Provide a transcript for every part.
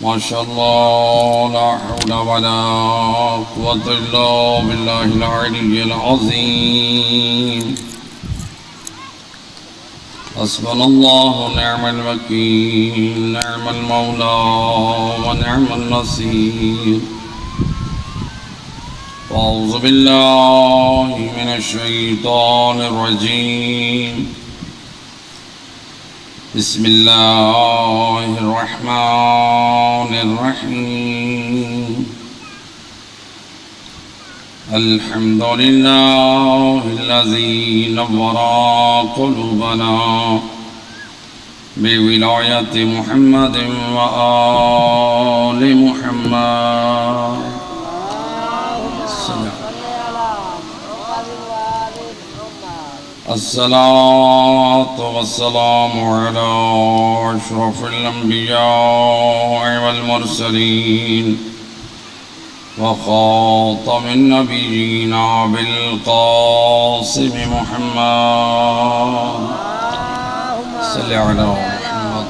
ما شاء الله لا حول ولا قوة إلا بالله العلي العظيم. حسبنا الله ونعم الوكيل، نعم المولى ونعم النصير. أعوذ بالله من الشيطان الرجيم. بسم الله الرحمن الرحيم. الحمد لله الذي نور قلوبنا بولاية محمد وآل محمد. الصلاة والسلام على أشرف الأنبياء والمرسلين وخاتم النبيين بالقاسم محمد صل على محمد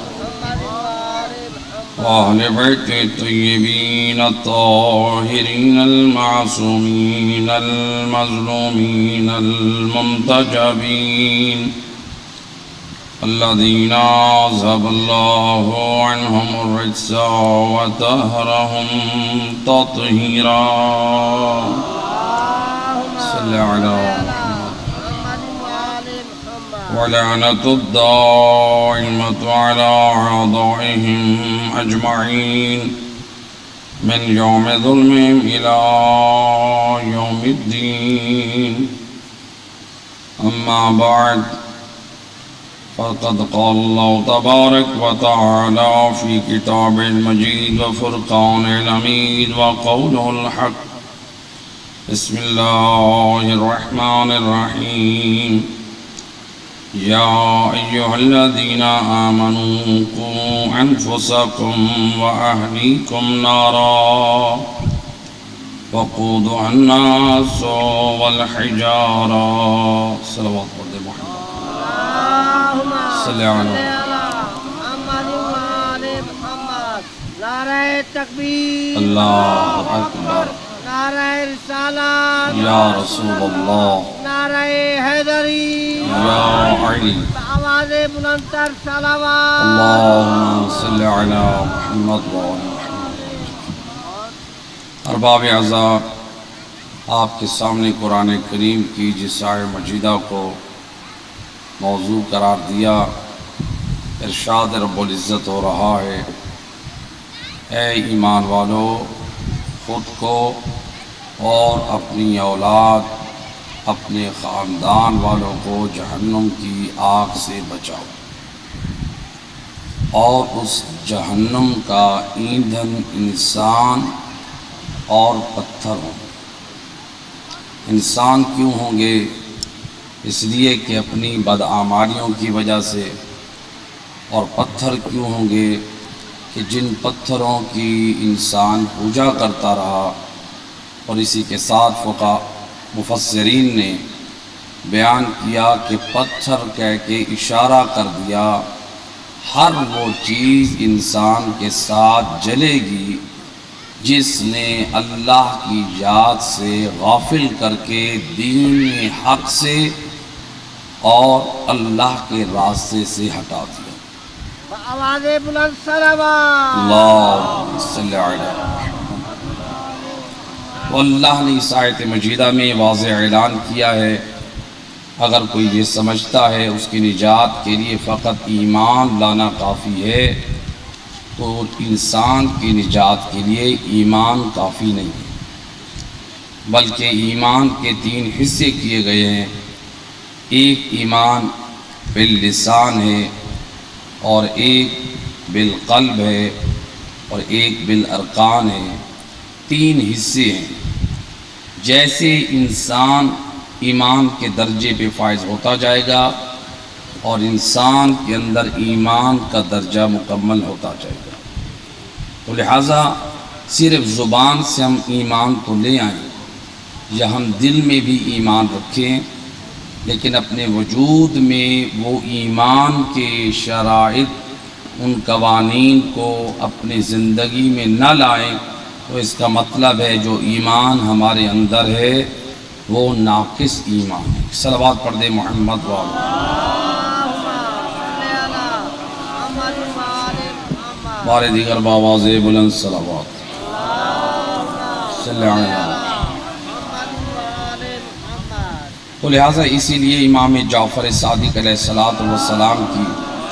وأهل بيته الطيبين الطاهرين المعصومين المظلومين المنتجبين الذين أذهب الله عنهم الرجس وطهرهم تطهيرا. صل على محمد. ولعنة الدائمة على أعدائهم أجمعين من يوم ظلمهم إلى يوم الدين. أما بعد، فقد قال الله تبارك وتعالى في كتابه المجيد وفرقانه الحميد وقوله الحق. بسم الله الرحمن الرحيم. يا أيها الذين آمنوا قوا أنفسكم وأهليكم نارا وقودها الناس والحجارة. صلوات محمد. صلی اللہ محمد وآل محمد. نعرہ تکبیر، اللہ اکبر، نعرہ رسالت یا رسول اللہ، نعرہ حیدری یا علی، آواز بلند تر صلوات. اللہم صلی علی محمد وآل محمد. ارباب اعزاء، آپ کے سامنے قرآن کریم کی جس آیت مجیدہ کو موضوع قرار دیا، ارشاد رب العزت ہو رہا ہے: اے ایمان والو، خود کو اور اپنی اولاد، اپنے خاندان والوں کو جہنم کی آگ سے بچاؤ، اور اس جہنم کا ایندھن انسان اور پتھر ہوں. انسان کیوں ہوں گے؟ اس لیے کہ اپنی بدعمالیوں کی وجہ سے. اور پتھر کیوں ہوں گے؟ کہ جن پتھروں کی انسان پوجا کرتا رہا. اور اسی کے ساتھ مفسرین نے بیان کیا کہ پتھر کہہ کے اشارہ کر دیا ہر وہ چیز انسان کے ساتھ جلے گی جس نے اللہ کی یاد سے غافل کر کے دین حق سے اور اللہ کے راستے سے ہٹا دیا. آواز بلند صلوات. اللہم صلی علی محمد. اللہ نے اس آیت مجیدہ میں واضح اعلان کیا ہے، اگر کوئی یہ سمجھتا ہے اس کی نجات کے لیے فقط ایمان لانا کافی ہے، تو انسان کی نجات کے لیے ایمان کافی نہیں ہے، بلکہ ایمان کے 3 حصے کیے گئے ہیں. ایک ایمان باللسان ہے، اور ایک بالقلب ہے، اور ایک بالارکان ہے. 3 حصے ہیں. جیسے انسان ایمان کے درجے پہ فائز ہوتا جائے گا اور انسان کے اندر ایمان کا درجہ مکمل ہوتا جائے گا، تو لہٰذا صرف زبان سے ہم ایمان تو لے آئیں یا ہم دل میں بھی ایمان رکھیں، لیکن اپنے وجود میں وہ ایمان کے شرائط ان قوانین کو اپنی زندگی میں نہ لائیں تو اس کا مطلب ہے جو ایمان ہمارے اندر ہے وہ ناقص ایمان ہے۔ صلوات پڑھ دے محمد والا۔ بارے دیگر باواز بلند صلوات صلی اللہ علیہ۔ تو لہٰذا اسی لیے امام جعفر صادق علیہ السلام کی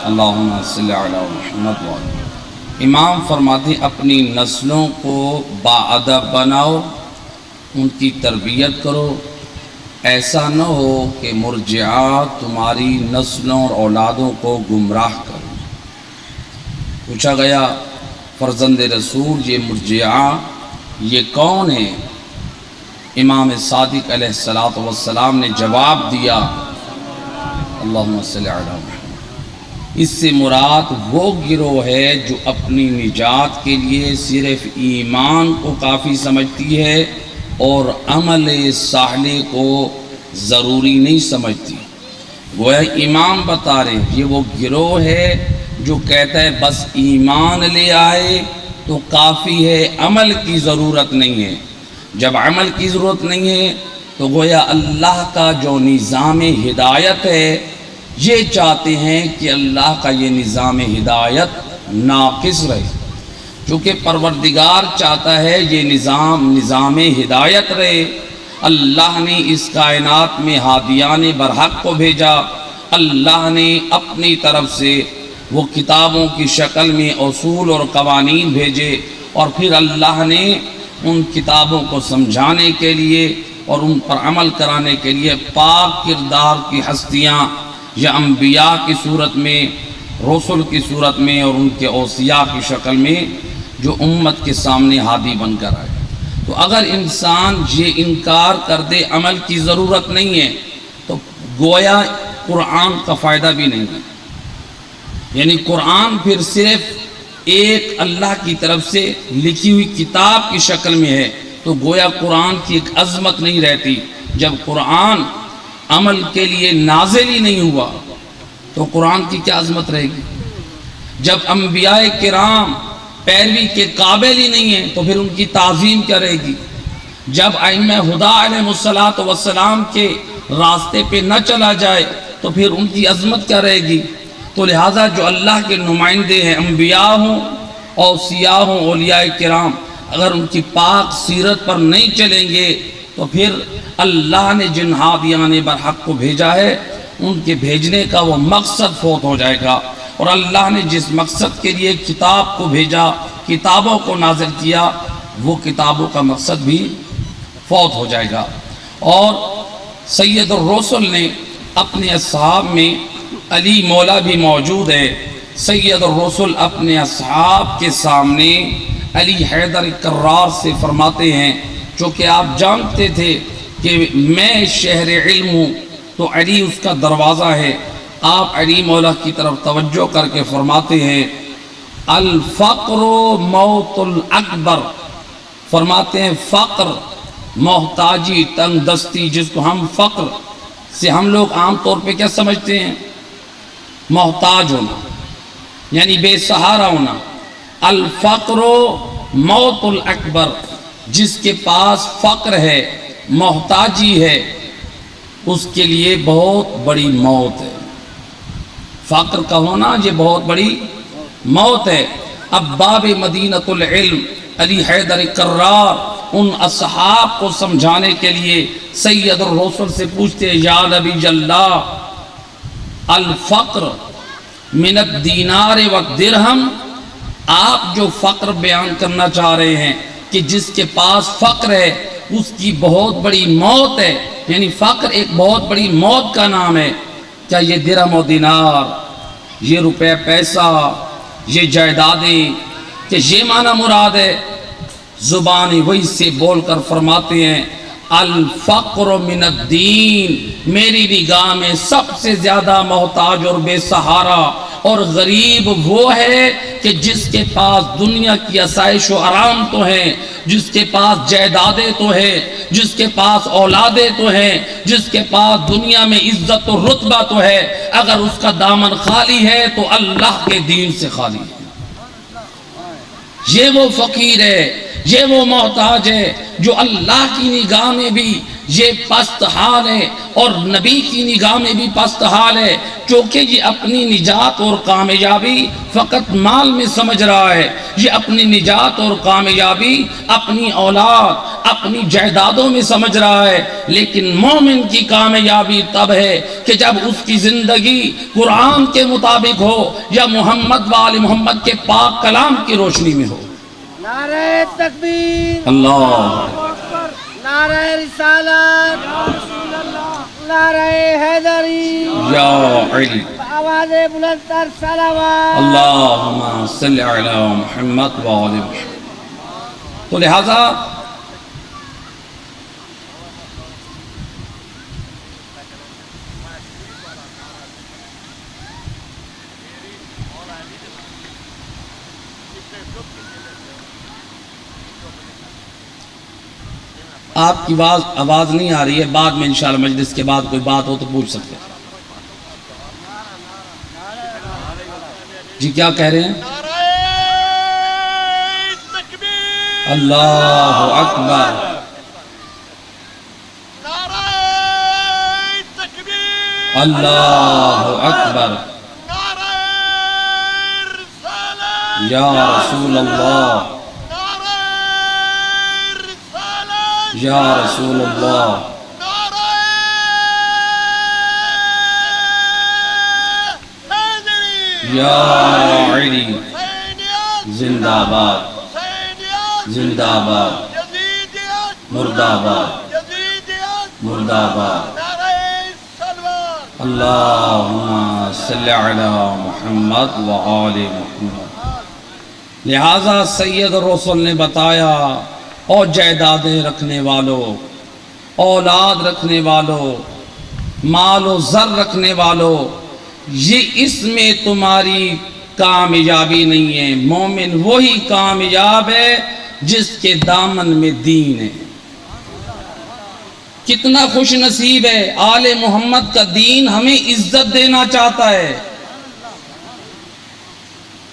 اللہم صلی علی محمد والا، امام فرماتے اپنی نسلوں کو باادب بناؤ، ان کی تربیت کرو، ایسا نہ ہو کہ مرجعہ تمہاری نسلوں اور اولادوں کو گمراہ کرو۔ پوچھا گیا فرزند رسول یہ مرجعہ یہ کون ہے؟ امام صادق علیہ السلام نے جواب دیا اللہم صلی علی محمد، اس سے مراد وہ گروہ ہے جو اپنی نجات کے لیے صرف ایمان کو کافی سمجھتی ہے اور عمل صالح کو ضروری نہیں سمجھتی۔ گویا امام بتا رہے یہ وہ گروہ ہے جو کہتا ہے بس ایمان لے آئے تو کافی ہے، عمل کی ضرورت نہیں ہے۔ جب عمل کی ضرورت نہیں ہے تو گویا اللہ کا جو نظام ہدایت ہے یہ چاہتے ہیں کہ اللہ کا یہ نظام ہدایت ناقص رہے، چونکہ پروردگار چاہتا ہے یہ نظام ہدایت رہے۔ اللہ نے اس کائنات میں ہادیان برحق کو بھیجا، اللہ نے اپنی طرف سے وہ کتابوں کی شکل میں اصول اور قوانین بھیجے، اور پھر اللہ نے ان کتابوں کو سمجھانے کے لیے اور ان پر عمل کرانے کے لیے پاک کردار کی ہستیاں یا انبیاء کی صورت میں، رسول کی صورت میں اور ان کے اوصیاء کی شکل میں جو امت کے سامنے ہادی بن کر آئے۔ تو اگر انسان یہ انکار کر دے عمل کی ضرورت نہیں ہے تو گویا قرآن کا فائدہ بھی نہیں ہے، یعنی قرآن پھر صرف ایک اللہ کی طرف سے لکھی ہوئی کتاب کی شکل میں ہے، تو گویا قرآن کی ایک عظمت نہیں رہتی۔ جب قرآن عمل کے لیے نازل ہی نہیں ہوا تو قرآن کی کیا عظمت رہے گی؟ جب انبیاء کرام پیروی کے قابل ہی نہیں ہیں تو پھر ان کی تعظیم کیا رہے گی؟ جب ائمہ خدا علیہ السلام کے راستے پہ نہ چلا جائے تو پھر ان کی عظمت کیا رہے گی؟ تو لہٰذا جو اللہ کے نمائندے ہیں، انبیاء ہوں، اوصیاء ہوں، اولیاء کرام، اگر ان کی پاک سیرت پر نہیں چلیں گے تو پھر اللہ نے جن ہادیان برحق کو بھیجا ہے ان کے بھیجنے کا وہ مقصد فوت ہو جائے گا، اور اللہ نے جس مقصد کے لیے کتاب کو بھیجا، کتابوں کو نازل کیا، وہ کتابوں کا مقصد بھی فوت ہو جائے گا۔ اور سید الرسل نے اپنے اصحاب میں علی مولا بھی موجود ہے، سید الرسل اپنے اصحاب کے سامنے علی حیدر کرار سے فرماتے ہیں، چونکہ آپ جانتے تھے کہ میں شہر علم ہوں تو علی اس کا دروازہ ہے۔ آپ علی مولا کی طرف توجہ کر کے فرماتے ہیں الفقر موت الاکبر، فرماتے ہیں فقر، محتاجی، تنگ دستی، جس کو ہم فقر سے ہم لوگ عام طور پہ کیا سمجھتے ہیں؟ محتاج ہونا، یعنی بے سہارا ہونا۔ الفقر موت الاکبر، جس کے پاس فقر ہے، محتاجی ہے، اس کے لیے بہت بڑی موت ہے۔ فقر کا ہونا یہ بہت بڑی موت ہے۔ اب باب مدینۃ العلم علی حیدر کرار ان اصحاب کو سمجھانے کے لیے سید الرسل سے پوچھتے ہیں یا نبی اللہ الفقر من الدینار والدرہم، آپ جو فقر بیان کرنا چاہ رہے ہیں کہ جس کے پاس فقر ہے اس کی بہت بڑی موت ہے، یعنی فقر ایک بہت بڑی موت کا نام ہے، کیا یہ درہم و دینار، یہ روپے پیسہ، یہ جائیدادیں، کہ یہ معنی مراد ہے؟ زبانی وہی سے بول کر فرماتے ہیں الفقر من الدین، میری نگاہ میں سب سے زیادہ محتاج اور بے سہارا اور غریب وہ ہے کہ جس کے پاس دنیا کی آسائش و آرام تو ہیں، جس کے پاس جائیدادیں تو ہیں، جس کے پاس اولادیں تو ہیں، جس کے پاس دنیا میں عزت و رتبہ تو ہے، اگر اس کا دامن خالی ہے تو اللہ کے دین سے خالی ہے۔ یہ وہ فقیر ہے، یہ وہ محتاج ہے جو اللہ کی نگاہ میں بھی یہ پست حال ہے اور نبی کی نگاہ میں بھی پست حال ہے، کیونکہ یہ اپنی نجات اور کامیابی فقط مال میں سمجھ رہا ہے، یہ اپنی نجات اور کامیابی اپنی اولاد، اپنی جائیدادوں میں سمجھ رہا ہے، لیکن مومن کی کامیابی تب ہے کہ جب اس کی زندگی قرآن کے مطابق ہو یا محمد و آل محمد کے پاک کلام کی روشنی میں ہو۔ نعرہ تکبیر، اللہ، نعرہ رسالت، نعرہ حیدری، یا علی، آواز بلند تر صلوات۔ اللہم صلی علی محمد و آل محمد۔ تو لہذا آپ کی آواز نہیں آ رہی ہے، بعد میں انشاءاللہ مجلس کے بعد کوئی بات ہو تو پوچھ سکتے ہیں۔ جی کیا کہہ رہے ہیں؟ اللہ اکبر، اللہ اکبر، یا رسول اللہ، یا رسول اللہ، یا علی، زندہ باد، زندہ باد، مردہ باد، مردہ باد، اللہم صلی علی محمد و آل محمد۔ لہذا سید الرسل نے بتایا، اور جائیدادیں رکھنے والوں، اولاد رکھنے والوں، مال و زر رکھنے والوں، یہ اس میں تمہاری کامیابی نہیں ہے۔ مومن وہی کامیاب ہے جس کے دامن میں دین ہے۔ کتنا خوش نصیب ہے، آل محمد کا دین ہمیں عزت دینا چاہتا ہے۔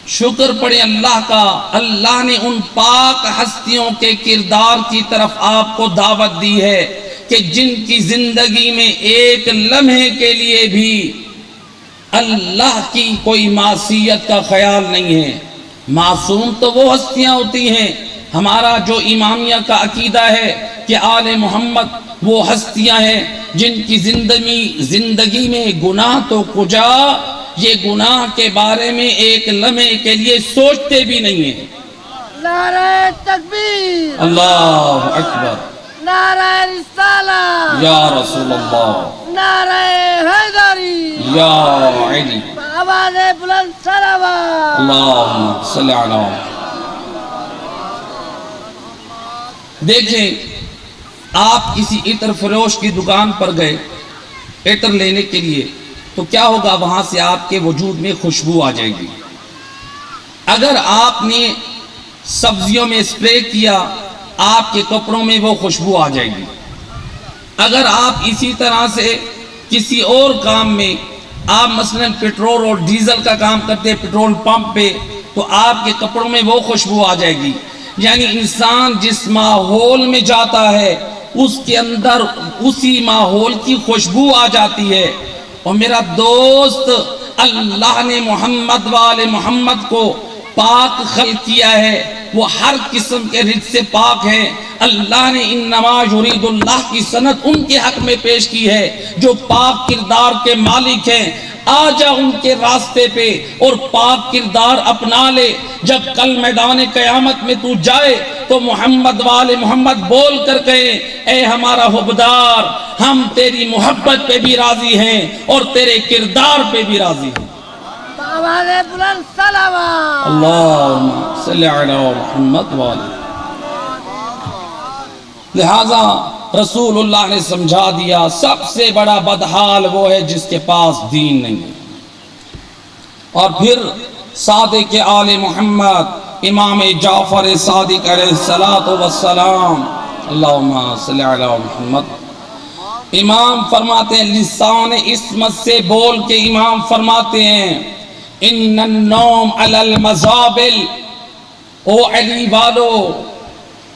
شکر پڑے اللہ کا، اللہ نے ان پاک ہستیوں کے کردار کی طرف آپ کو دعوت دی ہے کہ جن کی زندگی میں ایک لمحے کے لیے بھی اللہ کی کوئی معصیت کا خیال نہیں ہے۔ معصوم تو وہ ہستیاں ہوتی ہیں، ہمارا جو امامیہ کا عقیدہ ہے کہ آل محمد وہ ہستیاں ہیں جن کی زندگی میں گناہ تو کجا، یہ گناہ کے بارے میں ایک لمحے کے لیے سوچتے بھی نہیں ہیں۔ نعرہ تکبیر، اللہ اکبر، نعرہ رسالت، یا رسول اللہ، نعرہ حیدری، یا علی، آواز بلند صلوات۔ اللہم صلی علی۔ دیکھیں، آپ کسی عطر فروش کی دکان پر گئے عطر لینے کے لیے، تو کیا ہوگا؟ وہاں سے آپ کے وجود میں خوشبو آ جائے گی۔ اگر آپ نے سبزیوں میں اسپرے کیا، آپ کے کپڑوں میں وہ خوشبو آ جائے گی۔ اگر آپ اسی طرح سے کسی اور کام میں، آپ مثلا پیٹرول اور ڈیزل کا کام کرتے ہیں پیٹرول پمپ پہ، تو آپ کے کپڑوں میں وہ خوشبو آ جائے گی۔ یعنی انسان جس ماحول میں جاتا ہے اس کے اندر اسی ماحول کی خوشبو آ جاتی ہے۔ اور میرا دوست، اللہ نے محمد و آل محمد کو پاک خلق کیا ہے، وہ ہر قسم کے رزق سے پاک ہے۔ اللہ نے انما یرید اللہ کی سند ان کے حق میں پیش کی ہے جو پاک کردار کے مالک ہیں۔ آ جا ان کے راستے پہ اور پاک کردار اپنا لے۔ جب کل میدان قیامت میں تو جائے تو محمد و آل محمد بول کر کہیں، اے ہمارا حبدار، ہم تیری محبت پہ بھی راضی ہیں اور تیرے کردار پہ بھی راضی ہیں۔ آواز بلند صلوات۔ اللہم صلی علی محمد و آل۔ لہذا رسول اللہ نے سمجھا دیا، سب سے بڑا بدحال وہ ہے جس کے پاس دین نہیں ہے۔ اور پھر صادق آل محمد امام جعفر صادق علیہ السلام، اللہم صلی علی محمد۔ امام فرماتے ہیں، لسان عصمت سے بول کے امام فرماتے ہیں، ان النوم علی المزابل، او علی والو،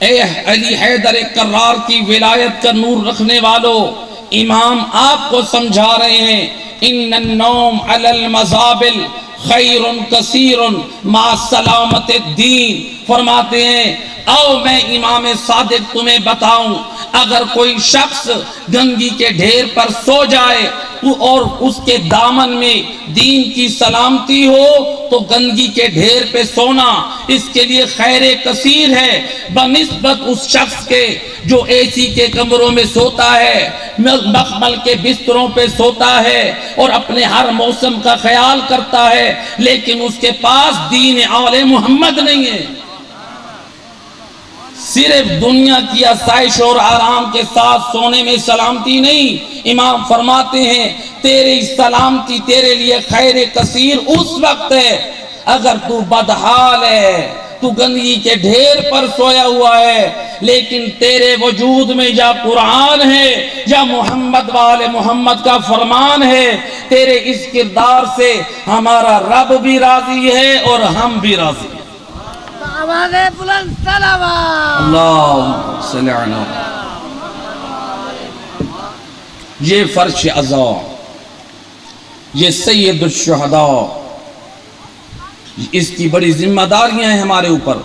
اے علی حیدر کرار کی ولایت کا نور رکھنے والو، امام آپ کو سمجھا رہے ہیں، ان النوم علی المزابل خیر کثیر مع سلامت الدین۔ فرماتے ہیں آؤ میں امام صادق تمہیں بتاؤں، اگر کوئی شخص گنگی کے ڈھیر پر سو جائے اور اس کے دامن میں دین کی سلامتی ہو تو گندگی کے ڈھیر پہ سونا اس کے لیے خیر کثیر ہے بنسبت اس شخص کے جو اے سی کے کمروں میں سوتا ہے، مخمل کے بستروں پہ سوتا ہے اور اپنے ہر موسم کا خیال کرتا ہے، لیکن اس کے پاس دین آل محمد نہیں ہے۔ صرف دنیا کی آسائش اور آرام کے ساتھ سونے میں سلامتی نہیں، امام فرماتے ہیں تیری سلامتی تیرے لیے خیر کثیر اس وقت ہے اگر تو بدحال ہے، تو گندگی کے ڈھیر پر سویا ہوا ہے، لیکن تیرے وجود میں یا قرآن ہے یا محمد والے محمد کا فرمان ہے، تیرے اس کردار سے ہمارا رب بھی راضی ہے اور ہم بھی راضی ہیں۔ آواز بلند صلوات۔ اللہم صلی علی۔ یہ فرش عزا، یہ سید الشہداء، اس کی بڑی ذمہ داریاں ہیں ہمارے اوپر۔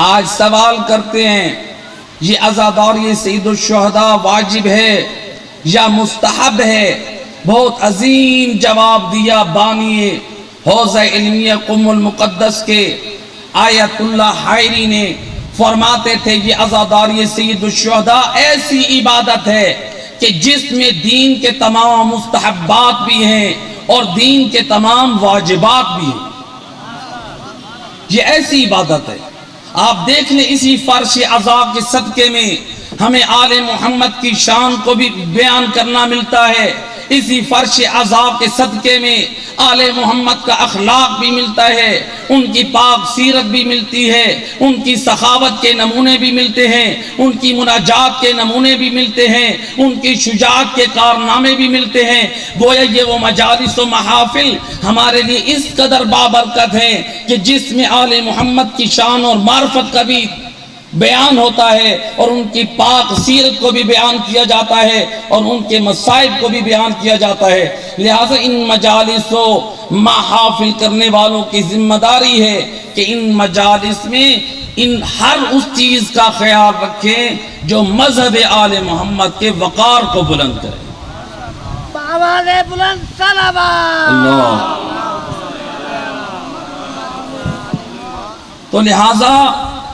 آج سوال کرتے ہیں یہ عزاداری سید الشہداء واجب ہے یا مستحب ہے؟ بہت عظیم جواب دیا بانی حوضہ علمیہ قم المقدس کے آیت اللہ حائری نے۔ فرماتے تھے یہ عزاداری سید الشہداء ایسی عبادت ہے کہ جس میں دین کے تمام مستحبات بھی ہیں اور دین کے تمام واجبات بھی ہیں۔ یہ ایسی عبادت ہے، آپ دیکھ لیں اسی فرش عزا کے صدقے میں ہمیں آل محمد کی شان کو بھی بیان کرنا ملتا ہے، اسی فرش عزا کے صدقے میں آل محمد کا اخلاق بھی ملتا ہے، ان کی پاک سیرت بھی ملتی ہے، ان کی سخاوت کے نمونے بھی ملتے ہیں، ان کی مناجات کے نمونے بھی ملتے ہیں، ان کی شجاعت کے کارنامے بھی ملتے ہیں۔ گویا یہ وہ مجالس و محافل ہمارے لیے اس قدر بابرکت ہیں کہ جس میں آل محمد کی شان اور معرفت کا بھی بیان ہوتا ہے اور ان کی پاک سیرت کو بھی بیان کیا جاتا ہے اور ان کے مصائب کو بھی بیان کیا جاتا ہے۔ لہٰذا ان مجالس و محافل کرنے والوں کی ذمہ داری ہے کہ ان مجالس میں ان ہر اس چیز کا خیال رکھیں جو مذہب آل محمد کے وقار کو بلند کرے۔ آواز بلند صلوات۔ اللہ۔ تو لہٰذا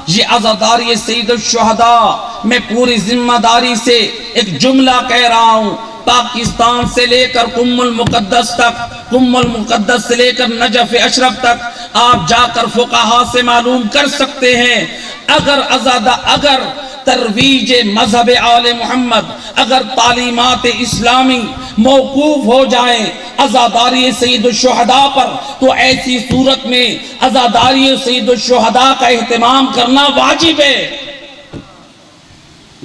یہ عزاداری سید الشہداء میں پوری ذمہ داری سے ایک جملہ کہہ رہا ہوں، پاکستان سے لے کر قم المقدس تک، قم المقدس سے لے کر نجف اشرف تک آپ جا کر فقہا سے معلوم کر سکتے ہیں، اگر ترویج مذہب آل محمد، اگر تعلیمات اسلامی موقوف ہو جائیں عزاداری سید الشہداء پر تو ایسی صورت میں عزاداری سید الشہداء کا اہتمام کرنا واجب ہے،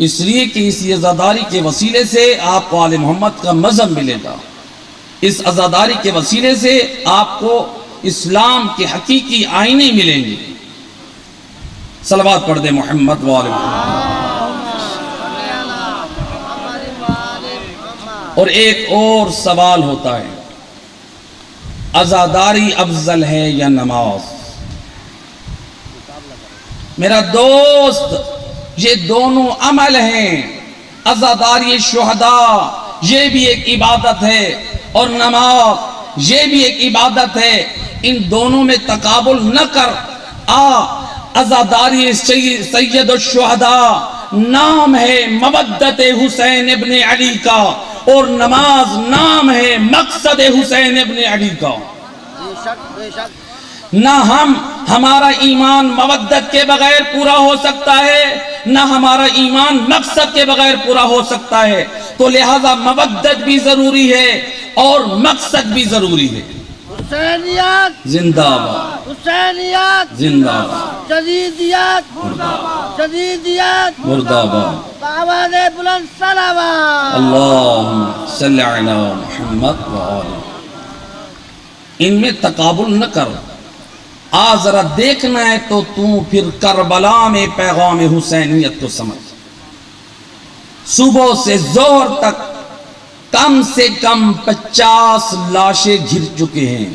اس لیے کہ اس عزاداری کے وسیلے سے آپ کو آل محمد کا مذہب ملے گا، اس عزاداری کے وسیلے سے آپ کو اسلام کے حقیقی آئینے ملیں گے۔ صلوات پڑھ دیں محمد و آل محمد۔ اور ایک اور سوال ہوتا ہے، عزاداری افضل ہے یا نماز؟ میرا دوست یہ دونوں عمل ہیں، عزاداری شہداء یہ بھی ایک عبادت ہے اور نماز یہ بھی ایک عبادت ہے، ان دونوں میں تقابل نہ کر۔ عزاداری سید الشہداء نام ہے مودت حسین ابن علی کا اور نماز نام ہے مقصد حسین ابن علی کا۔ نہ ہمارا ایمان مودت کے بغیر پورا ہو سکتا ہے، نہ ہمارا ایمان مقصد کے بغیر پورا ہو سکتا ہے، تو لہذا مودت بھی ضروری ہے اور مقصد بھی ضروری ہے۔ حسینیت زندہ باد، حسینیت زندہ باد، جدیدیت جدیدیت مرد آباد۔ بآواز بلند صلوات اللہم صلی علی محمد وآلہ۔ ان میں تقابل نہ کر، ذرا دیکھنا ہے تو پھر کربلا میں پیغام حسینیت کو سمجھ۔ صبح سے ظہر تک کم سے کم 50 لاشیں گر چکے ہیں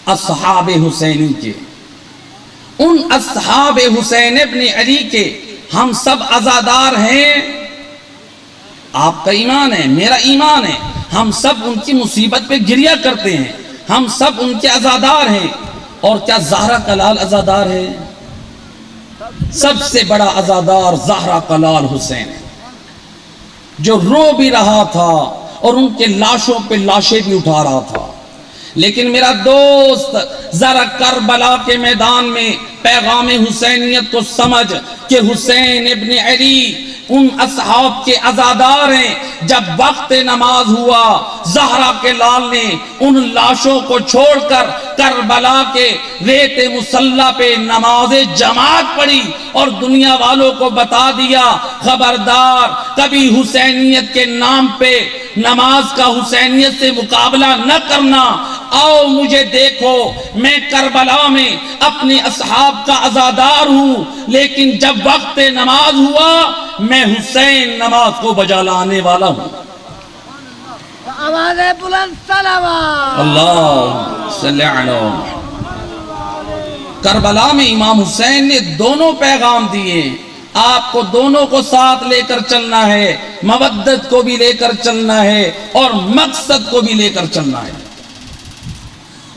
اصحاب حسینی کے۔ ان اصحاب حسین ابن علی کے ہم سب عزادار ہیں۔ آپ کا ایمان ہے، میرا ایمان ہے، ہم سب ان کی مصیبت پہ گریہ کرتے ہیں، ہم سب ان کے عزادار ہیں۔ اور کیا زہرہ کا لال عزادار ہے؟ سب سے بڑا عزادار زہرہ کا لال حسین ہے، جو رو بھی رہا تھا اور ان کے لاشوں پہ لاشیں بھی اٹھا رہا تھا۔ لیکن میرا دوست ذرا کربلا کے میدان میں پیغام حسینیت کو سمجھ کہ حسین ابن علی ان اصحاب کے عزادار ہیں۔ جب وقت نماز ہوا، زہرا کے لال نے ان لاشوں کو چھوڑ کر کربلا کے ریت مصلی پہ نماز جماعت پڑھی اور دنیا والوں کو بتا دیا، خبردار کبھی حسینیت کے نام پہ نماز کا حسینیت سے مقابلہ نہ کرنا۔ آؤ مجھے دیکھو، میں کربلا میں اپنے اصحاب کا عزادار ہوں، لیکن جب وقت نماز ہوا میں حسین نماز کو بجا لانے والا ہوں۔ بآواز بلند صلوات اللہ صلی علی محمد۔ کربلا میں امام حسین نے دونوں پیغام دیے، آپ کو دونوں کو ساتھ لے کر چلنا ہے، مودت کو بھی لے کر چلنا ہے اور مقصد کو بھی لے کر چلنا ہے۔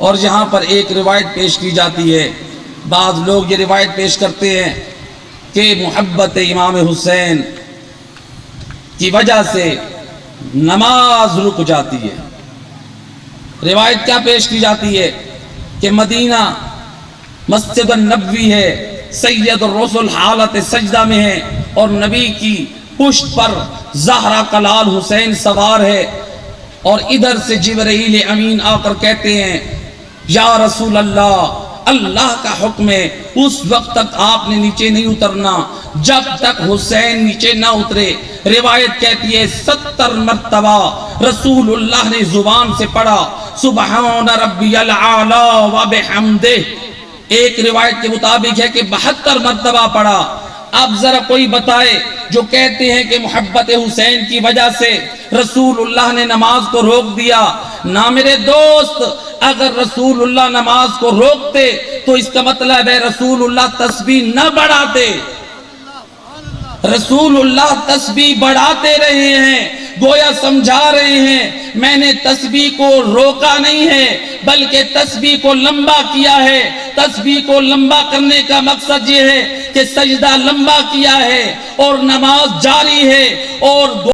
اور یہاں پر ایک روایت پیش کی جاتی ہے، بعض لوگ یہ روایت پیش کرتے ہیں کہ محبت امام حسین کی وجہ سے نماز رک جاتی ہے۔ روایت کیا پیش کی جاتی ہے کہ مدینہ مسجد النبوی ہے، سید الرسل حالت سجدہ میں ہے اور نبی کی پشت پر زہرہ کا لال حسین سوار ہے، اور ادھر سے جبرائیل امین آ کر کہتے ہیں یا رسول اللہ، اللہ کا حکم ہے اس وقت تک آپ نے نیچے نہیں اترنا جب تک حسین نیچے نہ اترے۔ روایت کہتی ہے 70 مرتبہ رسول اللہ نے زبان سے پڑھا سبحان ربی العالی و بحمدہ۔ ایک روایت کے مطابق ہے کہ 72 مرتبہ پڑھا۔ اب ذرا کوئی بتائے جو کہتے ہیں کہ محبت حسین کی وجہ سے رسول اللہ نے نماز کو روک دیا۔ نہ میرے دوست، اگر رسول اللہ نماز کو روکتے تو اس کا مطلب ہے رسول اللہ تسبیح نہ بڑھاتے۔ رسول اللہ تسبیح بڑھاتے رہے ہیں، گویا سمجھا رہے ہیں میں نے تسبیح کو روکا نہیں ہے بلکہ تسبیح کو لمبا کیا ہے۔ تسبیح کو لمبا کرنے کا مقصد یہ ہے کہ سجدہ لمبا کیا ہے اور نماز جاری ہے اور